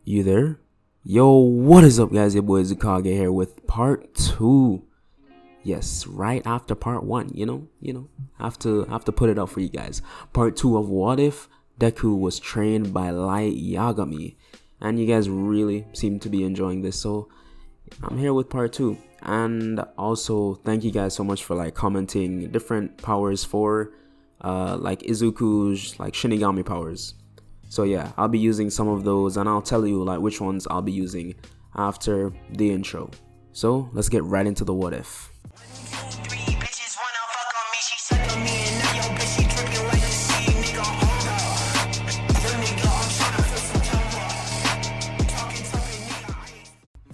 You there? Yo, what is up, guys? Your boy IzuKage here with part 2. Yes, right after part 1, you know, have to put it up for you guys. Part 2 of What If Deku was trained by Light Yagami. And you guys really seem to be enjoying this, so I'm here with part 2. And also, thank you guys so much for like commenting different powers for like Izuku's like Shinigami powers. So yeah, I'll be using some of those and I'll tell you like which ones I'll be using after the intro. So let's get right into the what if.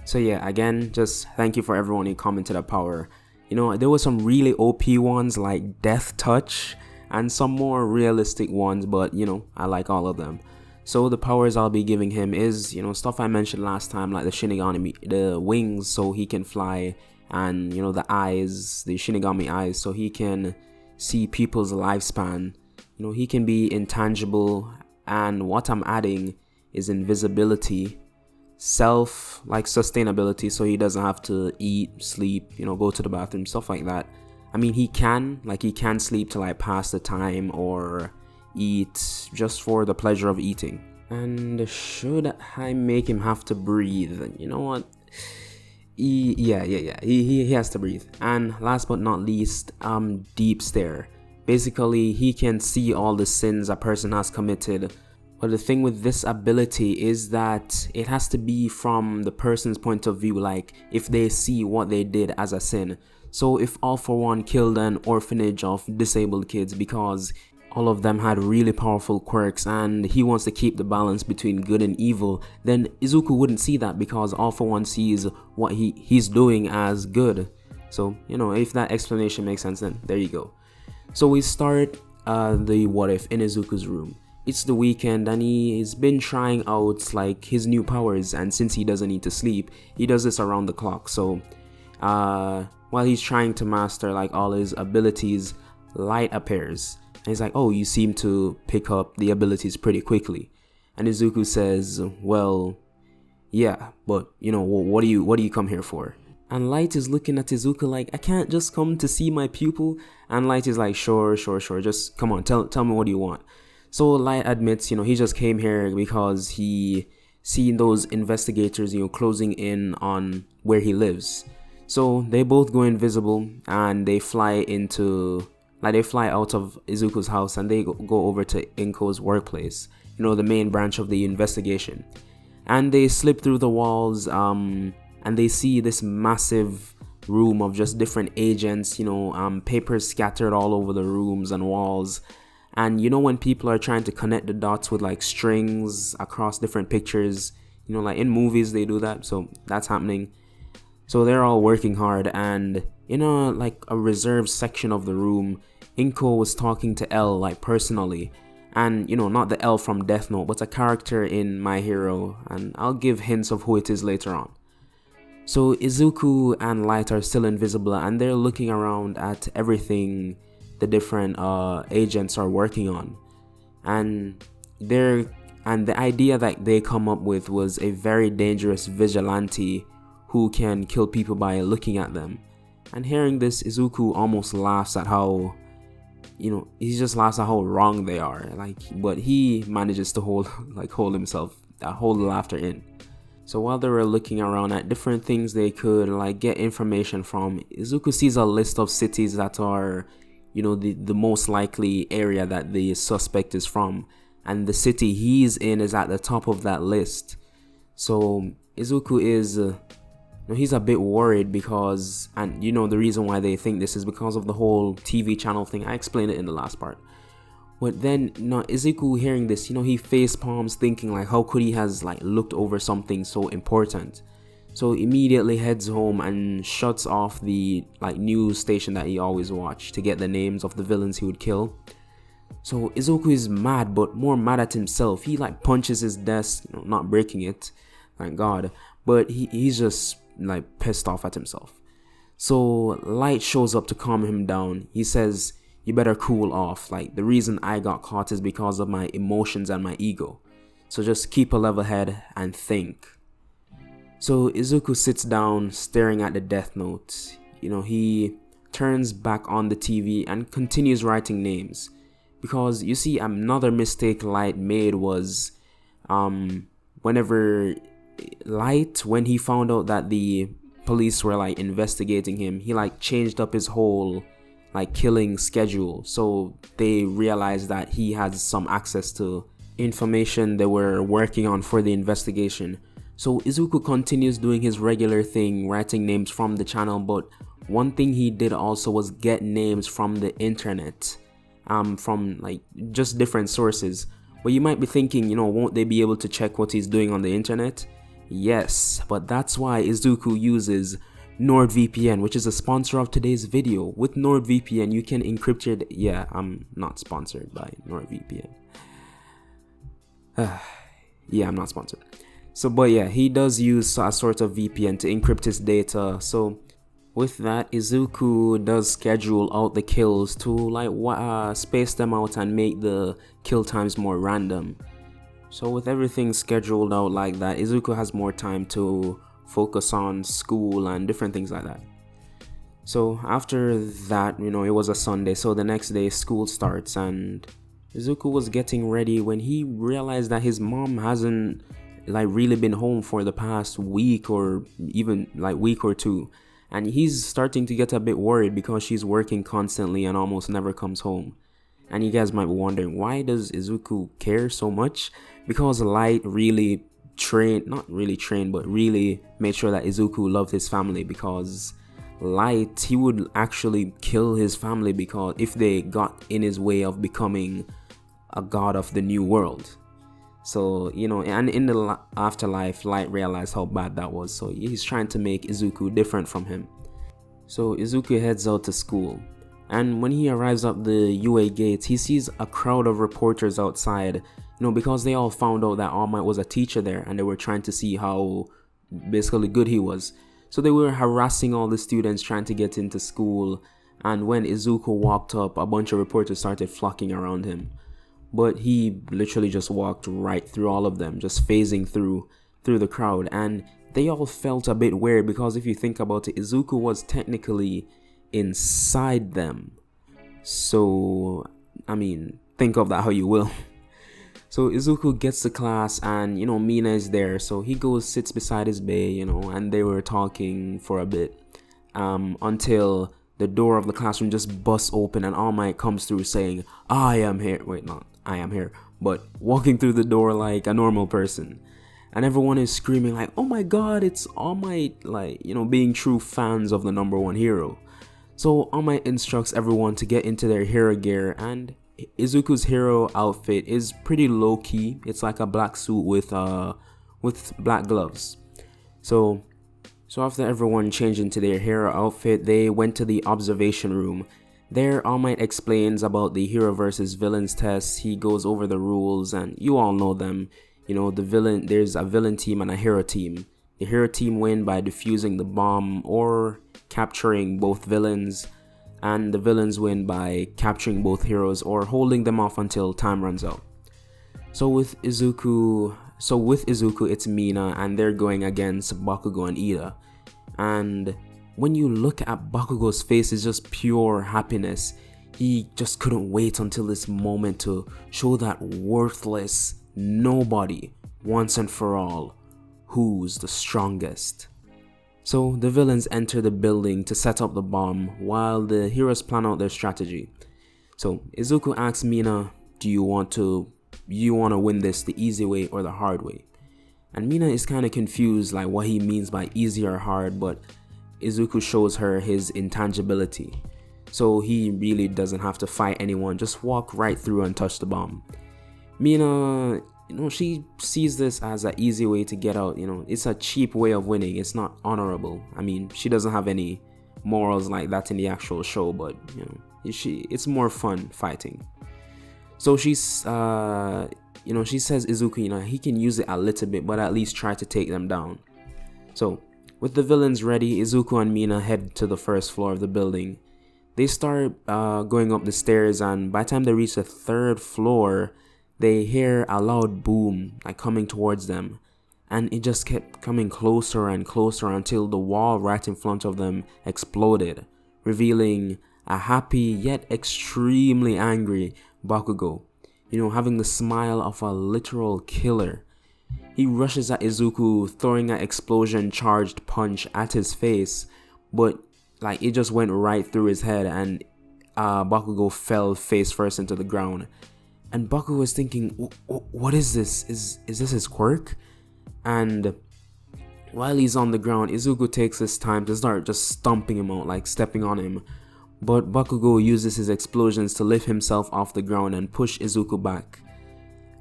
So yeah, again, just thank you for everyone who commented a power. You know, there were some really OP ones like Death Touch and some more realistic ones, but you know, I like all of them. So the powers I'll be giving him is, you know, stuff I mentioned last time, like the Shinigami, the wings so he can fly, and you know, the eyes, the Shinigami eyes so he can see people's lifespan. You know, he can be intangible, and what I'm adding is invisibility, self like sustainability so he doesn't have to eat, sleep, you know, go to the bathroom, stuff like that. I mean, he can sleep to like pass the time or eat just for the pleasure of eating. And should I make him have to breathe? You know what? He has to breathe. And last but not least, deep stare. Basically, he can see all the sins a person has committed. But the thing with this ability is that it has to be from the person's point of view, like if they see what they did as a sin. So if All For One killed an orphanage of disabled kids because all of them had really powerful quirks and he wants to keep the balance between good and evil, then Izuku wouldn't see that because All For One sees what he's doing as good. So, you know, if that explanation makes sense, then there you go. So we start the what if in Izuku's room. It's the weekend and he's been trying out like his new powers, and since he doesn't need to sleep, he does this around the clock. So while he's trying to master like all his abilities, Light appears and he's like, oh, you seem to pick up the abilities pretty quickly. And Izuku says, well, yeah, but you know, what do you come here for? And Light is looking at Izuku like, I can't just come to see my pupil. And Light is like, sure, just come on, tell me what do you want. So Light admits, you know, he just came here because he seen those investigators, you know, closing in on where he lives. So they both go invisible and they fly out of Izuku's house and they go over to Inko's workplace, you know, the main branch of the investigation. And they slip through the walls and they see this massive room of just different agents, you know, papers scattered all over the rooms and walls. And you know, when people are trying to connect the dots with like strings across different pictures, you know, like in movies they do that, so that's happening. So they're all working hard, and in a reserved section of the room, Inko was talking to L like personally. And you know, not the L from Death Note, but a character in My Hero, and I'll give hints of who it is later on. So Izuku and Light are still invisible and they're looking around at everything the different agents are working on, and the idea that they come up with was a very dangerous vigilante who can kill people by looking at them. And hearing this, Izuku almost laughs at how, you know, he just laughs at how wrong they are, like, but he manages to hold the laughter in. So while they were looking around at different things they could like get information from, Izuku sees a list of cities that are, you know, the most likely area that the suspect is from, and the city he's in is at the top of that list. So Izuku is he's a bit worried because, and you know, the reason why they think this is because of the whole TV channel thing. I explained it in the last part. But then, you know, Izuku hearing this, you know, he face palms thinking like, how could he has like looked over something so important? So immediately heads home and shuts off the like news station that he always watched to get the names of the villains he would kill. So Izuku is mad, but more mad at himself. He like punches his desk, you know, not breaking it, thank God, but he's just like pissed off at himself. So Light shows up to calm him down. He says, you better cool off, like the reason I got caught is because of my emotions and my ego. So just keep a level head and think. So Izuku sits down staring at the death note. He turns back on the TV and continues writing names. Because you see, another mistake Light made was whenever when he found out that the police were like investigating him, he like changed up his whole like killing schedule. So they realized that he has some access to information they were working on for the investigation. So Izuku continues doing his regular thing, writing names from the channel, but one thing he did also was get names from the internet, from like just different sources. But you might be thinking, won't they be able to check what he's doing on the internet? Yes, but that's why Izuku uses NordVPN, which is a sponsor of today's video. With NordVPN, you can encrypt your... Yeah, I'm not sponsored by NordVPN. Yeah, I'm not sponsored. So, but yeah, he does use a sort of VPN to encrypt his data. So, with that, Izuku does schedule out the kills to like space them out and make the kill times more random. So with everything scheduled out like that, Izuku has more time to focus on school and different things like that. So after that, it was a Sunday, so the next day school starts, and Izuku was getting ready when he realized that his mom hasn't like really been home for the past week or even like week or two. And he's starting to get a bit worried because she's working constantly and almost never comes home. And you guys might be wondering, why does Izuku care so much? Because Light really not really trained, but really made sure that Izuku loved his family. Because Light, he would actually kill his family because if they got in his way of becoming a god of the new world. So, and in the afterlife, Light realized how bad that was. So he's trying to make Izuku different from him. So Izuku heads out to school. And when he arrives up the UA gates, he sees a crowd of reporters outside, because they all found out that All Might was a teacher there and they were trying to see how basically good he was. So they were harassing all the students trying to get into school. And when Izuku walked up, a bunch of reporters started flocking around him. But he literally just walked right through all of them, just phasing through the crowd. And they all felt a bit weird because if you think about it, Izuku was technically inside them. So, think of that how you will. So Izuku gets to class and, Mina is there. So he goes, sits beside his bae, and they were talking for a bit. Until the door of the classroom just busts open and All Might comes through saying, I am here. Wait, not I am here, but walking through the door like a normal person. And everyone is screaming like, oh my god, it's All Might, being true fans of the #1 hero. So All Might instructs everyone to get into their hero gear, and Izuku's hero outfit is pretty low-key. It's like a black suit with black gloves. So after everyone changed into their hero outfit, they went to the observation room. There, All Might explains about the hero versus villains test. He goes over the rules, and you all know them. There's a villain team and a hero team. The hero team win by defusing the bomb or capturing both villains, and the villains win by capturing both heroes or holding them off until time runs out. So with Izuku, it's Mina, and they're going against Bakugo and Ida. And when you look at Bakugo's face, it's just pure happiness. He just couldn't wait until this moment to show that worthless nobody once and for all who's the strongest. So the villains enter the building to set up the bomb while the heroes plan out their strategy. So Izuku asks Mina, do you want to win this the easy way or the hard way? And Mina is kind of confused like what he means by easy or hard, but Izuku shows her his intangibility. So he really doesn't have to fight anyone, just walk right through and touch the bomb. Mina, she sees this as an easy way to get out. It's a cheap way of winning. It's not honorable. She doesn't have any morals like that in the actual show, but it's more fun fighting. So she says Izuku, he can use it a little bit, but at least try to take them down. So with the villains ready, Izuku and Mina head to the first floor of the building. They start going up the stairs, and by the time they reach the third floor, they hear a loud boom like coming towards them, and it just kept coming closer and closer until the wall right in front of them exploded, revealing a happy yet extremely angry Bakugo, having the smile of a literal killer. He rushes at Izuku, throwing an explosion charged punch at his face, but like it just went right through his head, and Bakugo fell face first into the ground. And Bakugo was thinking, what is this? Is this his quirk? And while he's on the ground, Izuku takes his time to start just stomping him out, like stepping on him. But Bakugo uses his explosions to lift himself off the ground and push Izuku back.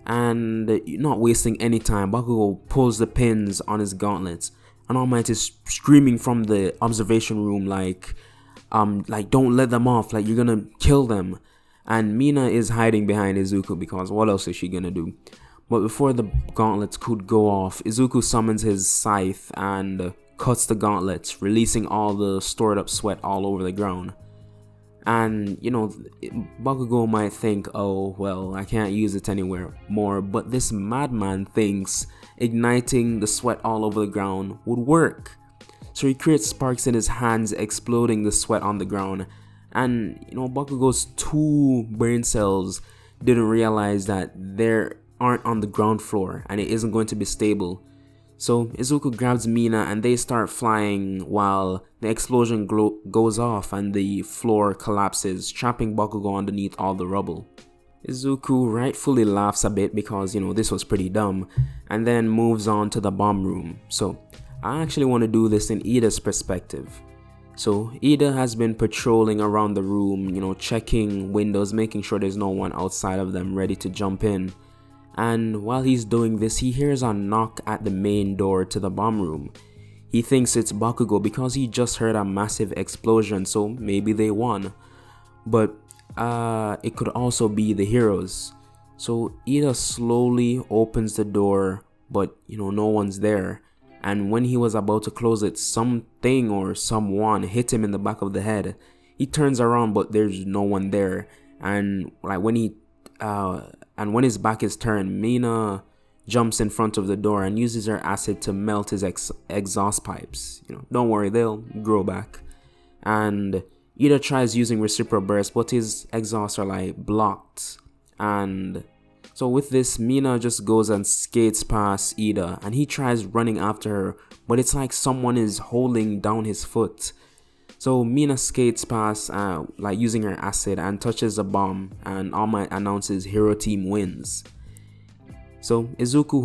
And not wasting any time, Bakugo pulls the pins on his gauntlets, and All Might is screaming from the observation room like don't let them off, like you're gonna kill them. And Mina is hiding behind Izuku because what else is she gonna do? But before the gauntlets could go off, Izuku summons his scythe and cuts the gauntlets, releasing all the stored up sweat all over the ground. And Bakugo might think, oh well, I can't use it anywhere more, but this madman thinks igniting the sweat all over the ground would work. So he creates sparks in his hands, exploding the sweat on the ground. And Bakugo's 2 brain cells didn't realize that they aren't on the ground floor and it isn't going to be stable. So Izuku grabs Mina and they start flying while the explosion goes off and the floor collapses, trapping Bakugo underneath all the rubble. Izuku rightfully laughs a bit because this was pretty dumb, and then moves on to the bomb room. So I actually want to do this in Ida's perspective. So Ida has been patrolling around the room, checking windows, making sure there's no one outside of them ready to jump in. And while he's doing this, he hears a knock at the main door to the bomb room. He thinks it's Bakugo because he just heard a massive explosion, so maybe they won. But it could also be the heroes. So Ida slowly opens the door, but no one's there. And when he was about to close it, something or someone hit him in the back of the head. He turns around, but there's no one there. And when his back is turned, Mina jumps in front of the door and uses her acid to melt his exhaust pipes. Don't worry, they'll grow back. And Ida tries using reciprocal burst, but his exhausts are blocked. And so with this, Mina just goes and skates past Ida, and he tries running after her, but it's like someone is holding down his foot. So Mina skates past, using her acid, and touches a bomb, and All Might announces Hero Team wins. So Izuku,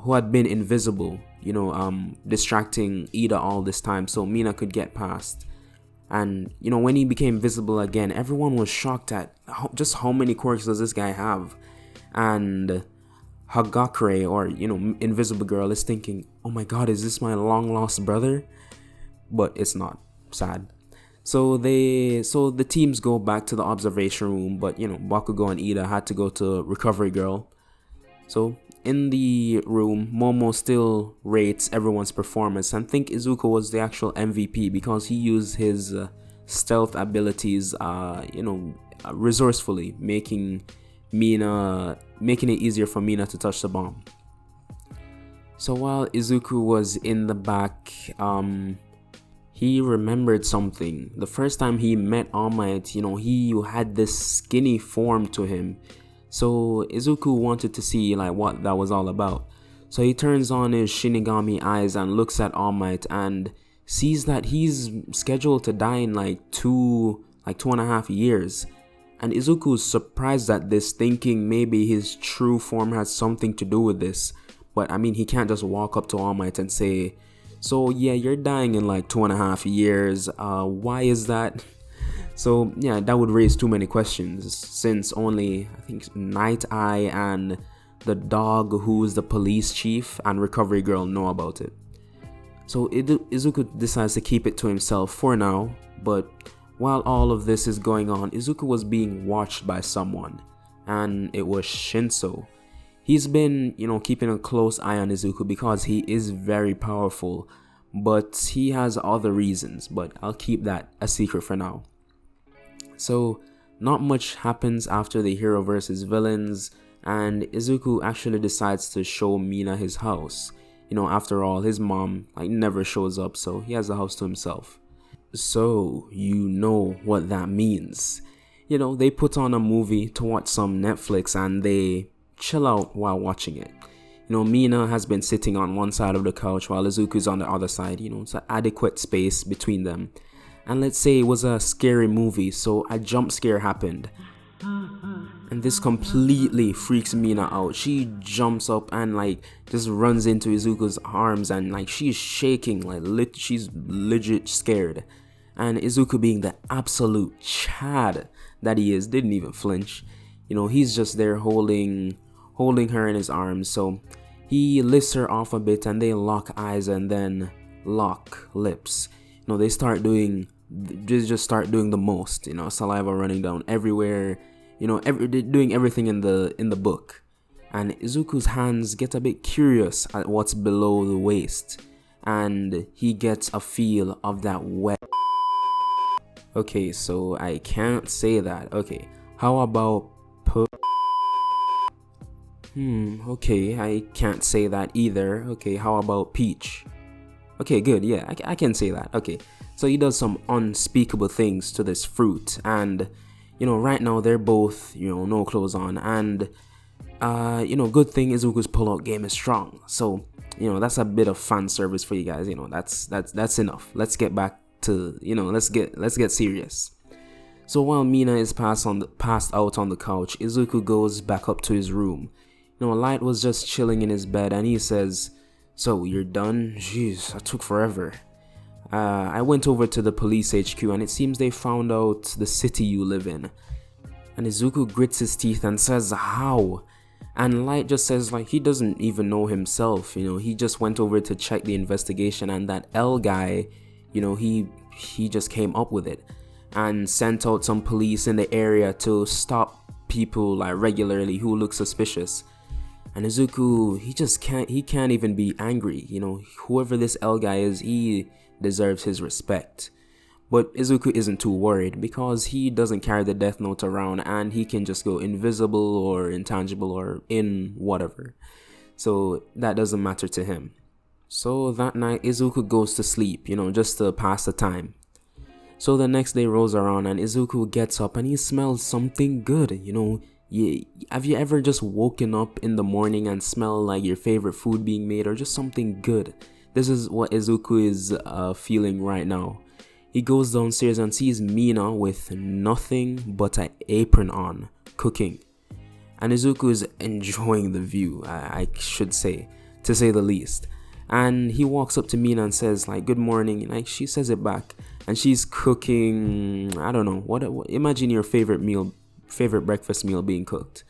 who had been invisible, distracting Ida all this time, so Mina could get past. And when he became visible again, everyone was shocked at just how many quirks does this guy have. And Hagakure, or Invisible Girl, is thinking, oh my god, is this my long lost brother? But it's not. Sad. So the teams go back to the observation room, but Bakugo and Ida had to go to Recovery Girl. So in the room, Momo still rates everyone's performance and think Izuku was the actual MVP because he used his stealth abilities resourcefully, making it easier for Mina to touch the bomb. So while Izuku was in the back, he remembered something. The first time he met All Might, he had this skinny form to him. So Izuku wanted to see what that was all about. So he turns on his Shinigami eyes and looks at All Might and sees that he's scheduled to die in 2.5 years. And Izuku's surprised at this, thinking maybe his true form has something to do with this. But he can't just walk up to All Might and say, so yeah, you're dying in 2.5 years. Why is that? So yeah, that would raise too many questions, since only I think Night Eye and the dog who's the police chief and Recovery Girl know about it. So Izuku decides to keep it to himself for now, but while all of this is going on, Izuku was being watched by someone, and it was Shinso. He's been, keeping a close eye on Izuku because he is very powerful, but he has other reasons, but I'll keep that a secret for now. So not much happens after the hero versus villains, and Izuku actually decides to show Mina his house. After all, his mom never shows up, so he has the house to himself. So, you know what that means. They put on a movie to watch some Netflix and they chill out while watching it. Mina has been sitting on one side of the couch while Izuku's on the other side. It's an adequate space between them. And let's say it was a scary movie, so a jump scare happened. And this completely freaks Mina out. She jumps up and just runs into Izuku's arms and she's shaking, she's legit scared. And Izuku, being the absolute Chad that he is, didn't even flinch. He's just there holding her in his arms. So he lifts her off a bit and they lock eyes and then lock lips. They just start doing the most, saliva running down everywhere, doing everything in the book. And Izuku's hands get a bit curious at what's below the waist, and he gets a feel of that wet. Okay, so I can't say that. Okay, how about okay, I can't say that either. Okay, how about peach? Okay, good, yeah, I can say that. Okay, so he does some unspeakable things to this fruit, and right now they're both no clothes on, and good thing Izuku's pull-out game is strong. So that's a bit of fan service for you guys. That's enough. Let's get back to let's get serious. So while Mina is passed out on the couch, Izuku goes back up to his room. Light was just chilling in his bed and he says, "So you're done? Jeez, that took forever. I went over to the police HQ and it seems they found out the city you live in." And Izuku grits his teeth and says, "How?" And Light just says he doesn't even know himself. He just went over to check the investigation, and that L guy, he just came up with it and sent out some police in the area to stop people regularly who look suspicious. And Izuku, he can't even be angry. Whoever this L guy is, he deserves his respect. But Izuku isn't too worried because he doesn't carry the death note around and he can just go invisible or intangible or in whatever. So that doesn't matter to him. So that night Izuku goes to sleep, just to pass the time. So the next day rolls around and Izuku gets up and he smells something good. Have you ever just woken up in the morning and smell your favorite food being made or just something good? This is what Izuku is feeling right now. He goes downstairs and sees Mina with nothing but an apron on, cooking. And Izuku is enjoying the view, I should say, to say the least. And he walks up to Mina and says good morning. She says it back. And she's cooking, I don't know, what imagine your favorite breakfast meal being cooked.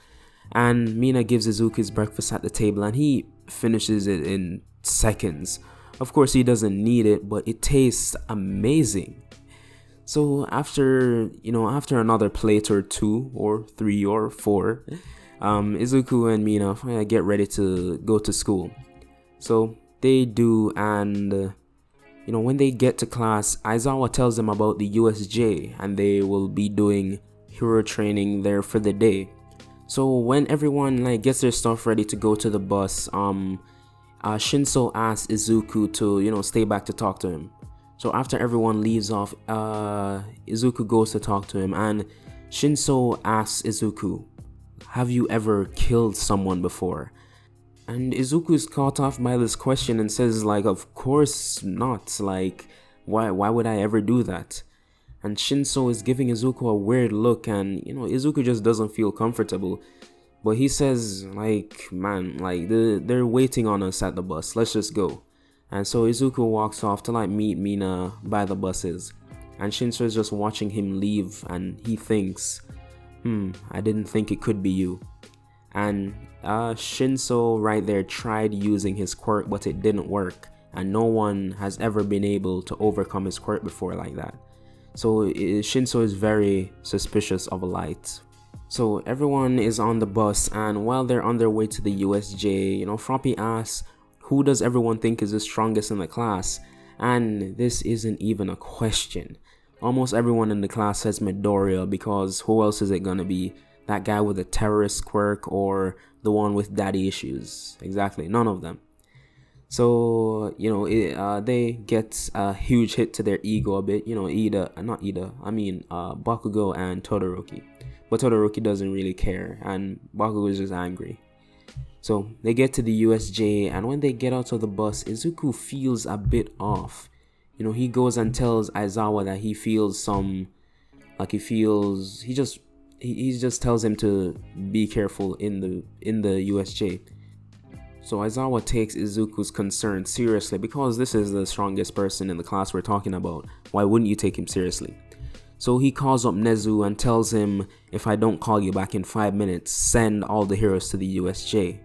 And Mina gives Izuku his breakfast at the table and he finishes it in seconds. Of course he doesn't need it, but it tastes amazing. So after another plate or 2 or 3 or 4, Izuku and Mina get ready to go to school. So they do, and when they get to class, Aizawa tells them about the USJ and they will be doing hero training there for the day. So when everyone gets their stuff ready to go to the bus, Shinso asks Izuku to stay back to talk to him. So after everyone leaves off, Izuku goes to talk to him and Shinso asks Izuku, "Have you ever killed someone before?" And Izuku is caught off by this question and says of course not, why would I ever do that? And Shinso is giving Izuku a weird look and Izuku just doesn't feel comfortable. But he says man, they're waiting on us at the bus, let's just go. And so Izuku walks off to meet Mina by the buses. And Shinso is just watching him leave and he thinks, I didn't think it could be you. And Shinso right there tried using his quirk, but it didn't work. And no one has ever been able to overcome his quirk before like that. So Shinso is very suspicious of Light. So everyone is on the bus, and while they're on their way to the USJ, Froppy asks, who does everyone think is the strongest in the class? And this isn't even a question. Almost everyone in the class says Midoriya, because who else is it gonna be? That guy with a terrorist quirk or the one with daddy issues? Exactly, none of them. So, they get a huge hit to their ego a bit. Bakugo and Todoroki. But Todoroki doesn't really care, and Bakugo is just angry. So they get to the USJ, and when they get out of the bus, Izuku feels a bit off. He goes and tells Aizawa that he feels he just tells him to be careful in the USJ. So Aizawa takes Izuku's concern seriously, because this is the strongest person in the class we're talking about. Why wouldn't you take him seriously? So he calls up Nezu and tells him, if I don't call you back in 5 minutes, send all the heroes to the USJ.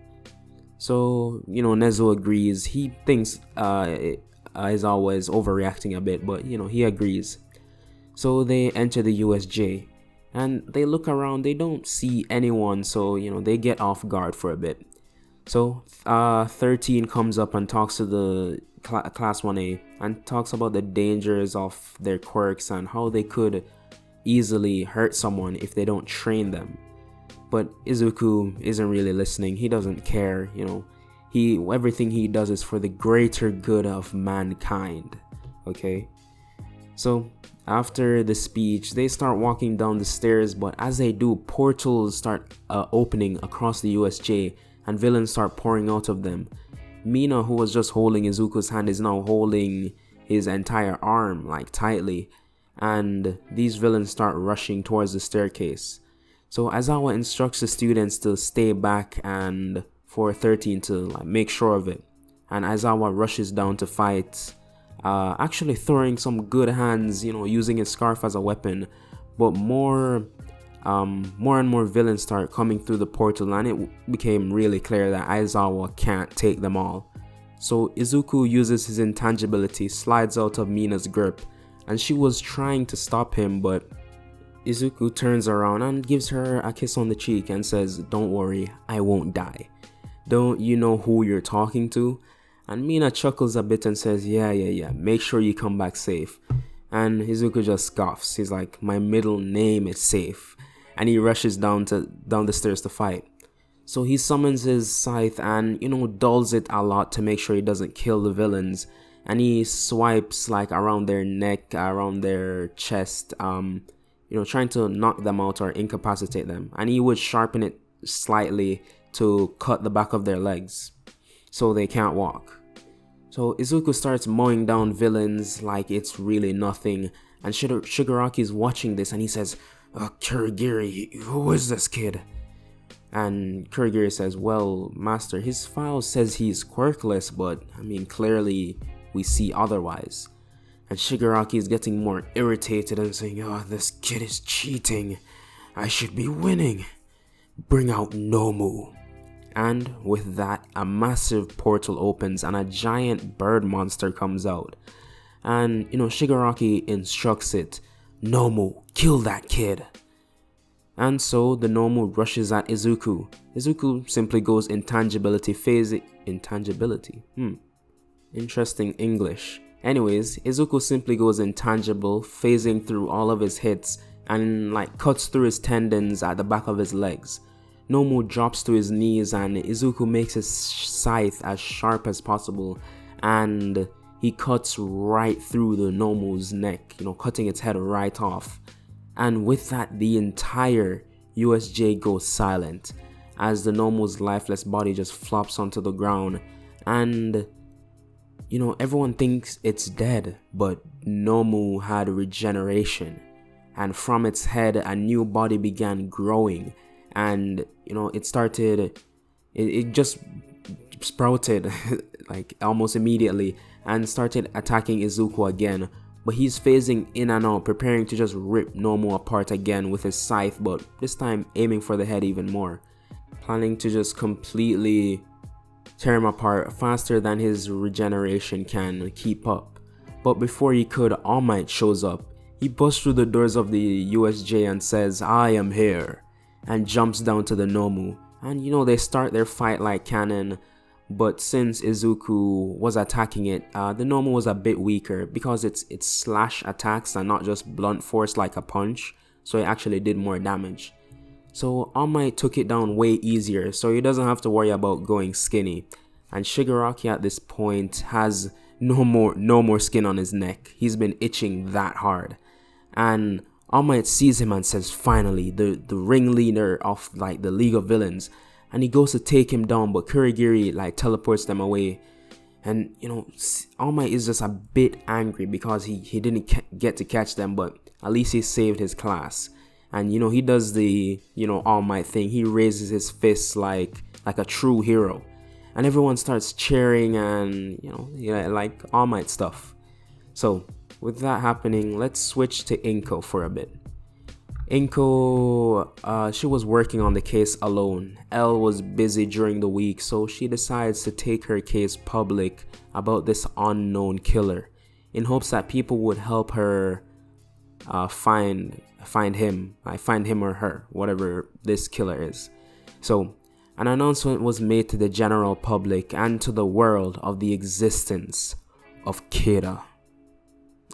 So, Nezu agrees. He thinks Aizawa is overreacting a bit, but, he agrees. So they enter the USJ, and they look around. They don't see anyone, so, they get off guard for a bit. So 13 comes up and talks to the class 1A and talks about the dangers of their quirks and how they could easily hurt someone if they don't train them. But Izuku isn't really listening. He doesn't care. Everything he does is for the greater good of mankind. Okay. So after the speech, they start walking down the stairs, but as they do, portals start opening across the USJ, and villains start pouring out of them. Mina, who was just holding Izuku's hand, is now holding his entire arm, tightly, and these villains start rushing towards the staircase. So Aizawa instructs the students to stay back and for 13 to make sure of it. And Aizawa rushes down to fight, actually throwing some good hands, using his scarf as a weapon, but more and more villains start coming through the portal, and it became really clear that Aizawa can't take them all. So Izuku uses his intangibility, slides out of Mina's grip, and she was trying to stop him, but Izuku turns around and gives her a kiss on the cheek and says, "Don't worry, I won't die. Don't you know who you're talking to?" And Mina chuckles a bit and says, yeah, make sure you come back safe. And Izuku just scoffs. He's like, "My middle name is Safe." And he rushes down the stairs to fight. So he summons his scythe and, dulls it a lot to make sure he doesn't kill the villains. And he swipes around their neck, around their chest, trying to knock them out or incapacitate them. And he would sharpen it slightly to cut the back of their legs so they can't walk. So Izuku starts mowing down villains like it's really nothing. And Shigaraki's watching this and he says, "Kurogiri, who is this kid?" And Kurogiri says, "Well, master, his file says he's quirkless, but clearly we see otherwise." And Shigaraki is getting more irritated and saying, "This kid is cheating. I should be winning. Bring out Nomu." And with that, a massive portal opens and a giant bird monster comes out. And, Shigaraki instructs it, "Nomu, kill that kid." And so the Nomu rushes at Izuku. Izuku simply goes intangibility phasing. Intangibility? Interesting English. Anyways, Izuku simply goes intangible, phasing through all of his hits and cuts through his tendons at the back of his legs. Nomu drops to his knees and Izuku makes his scythe as sharp as possible and he cuts right through the Nomu's neck, cutting its head right off. And with that, the entire USJ goes silent as the Nomu's lifeless body just flops onto the ground. And, everyone thinks it's dead, but Nomu had regeneration. And from its head, a new body began growing. And, it just sprouted almost immediately and started attacking Izuku again. But he's phasing in and out, preparing to just rip Nomu apart again with his scythe, but this time aiming for the head even more. Planning to just completely tear him apart faster than his regeneration can keep up. But before he could, All Might shows up. He busts through the doors of the USJ and says, "I am here," and jumps down to the Nomu. And they start their fight like cannon, but since Izuku was attacking it, the normal was a bit weaker because it's slash attacks and not just blunt force like a punch, so it actually did more damage. So All Might took it down way easier, so he doesn't have to worry about going skinny. And Shigaraki at this point has no more skin on his neck. He's been itching that hard. And All Might sees him and says, finally, the ringleader of like the League of Villains. And he goes to take him down, but Kurogiri like teleports them away. And you know, All Might is just a bit angry because he didn't get to catch them, but at least he saved his class. And you know, he does the, you know, All Might thing. He raises his fists like a true hero. And everyone starts cheering and, you know, yeah, like All Might stuff. So with that happening, let's switch to Inko for a bit. Inko, she was working on the case alone. Elle was busy during the week, so she decides to take her case public about this unknown killer in hopes that people would help her find him or her, whatever this killer is. So an announcement was made to the general public and to the world of the existence of Kira.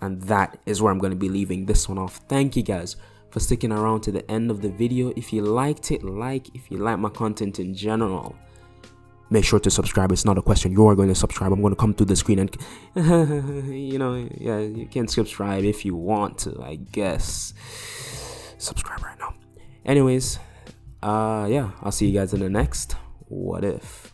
And that is where I'm going to be leaving this one off. Thank you guys for sticking around to the end of the video. If you liked it, if you like my content in general, make sure to subscribe. It's not a question. You are going to subscribe. I'm going to come through the screen and you know, yeah, you can subscribe if you want to, I guess. Subscribe right now. Anyways, yeah, I'll see you guys in the next What If.